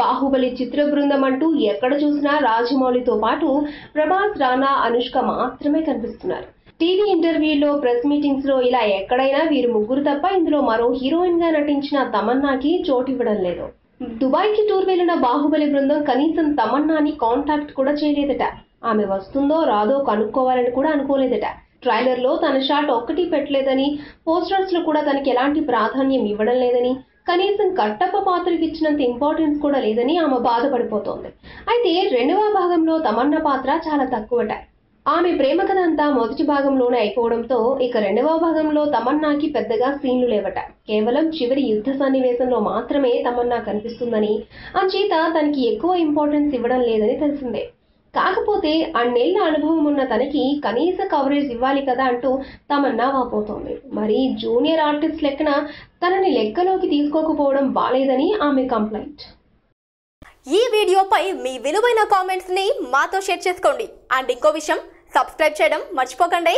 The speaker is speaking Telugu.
బాహుబలి చిత్ర బృందం అంటూ ఎక్కడ చూసినా రాజమౌళితో పాటు ప్రభాస్, రానా, అనుష్క మాత్రమే కనిపిస్తున్నారు. టీవీ ఇంటర్వ్యూల్లో, ప్రెస్ మీటింగ్స్ లో ఇలా ఎక్కడైనా వీరు ముగ్గురు తప్ప ఇందులో మరో హీరోయిన్ గా నటించిన తమన్నాకి చోటివ్వడం లేదు. దుబాయ్కి టూర్ వెళ్లిన బాహుబలి బృందం కనీసం తమన్నాని కాంటాక్ట్ కూడా చేయలేదట. ఆమె వస్తుందో రాదో కనుక్కోవాలని కూడా అనుకోలేదట. ట్రైలర్ లో తన షాట్ ఒక్కటి పెట్టలేదని, పోస్టర్స్ లో కూడా తనకి ఎలాంటి ప్రాధాన్యం ఇవ్వడం లేదని, కనీసం కట్టప్ప పాత్రకి ఇచ్చినంత ఇంపార్టెన్స్ కూడా లేదని ఆమె బాధపడిపోతోంది. అయితే రెండవ భాగంలో తమన్నా పాత్ర చాలా తక్కువట. ఆమె ప్రేమ కథ అంతా మొదటి భాగంలోనే అయిపోవడంతో ఇక రెండవ భాగంలో తమన్నాకి పెద్దగా సీన్లు లేవట. కేవలం చివరి యుద్ధ సన్నివేశంలో మాత్రమే తమన్నా కనిపిస్తుందని, అంచేత తనకి ఎక్కువ ఇంపార్టెన్స్ ఇవ్వడం లేదని తెలిసిందే. కాకపోతే అన్నేళ్ల అనుభవం ఉన్న తనకి కనీస కవరేజ్ ఇవ్వాలి కదా అంటూ తమన్నా వాపోతోంది. మరి జూనియర్ ఆర్టిస్ట్ లెక్కన తనని లెక్కలోకి తీసుకోకపోవడం బాలేదని ఆమె కంప్లైంట్. ఈ వీడియోపై మీ విలువైన కామెంట్స్ ని మాతో షేర్ చేసుకోండి. అండ్ ఇంకో విషయం, సబ్స్క్రైబ్ చేయడం మర్చిపోకండి.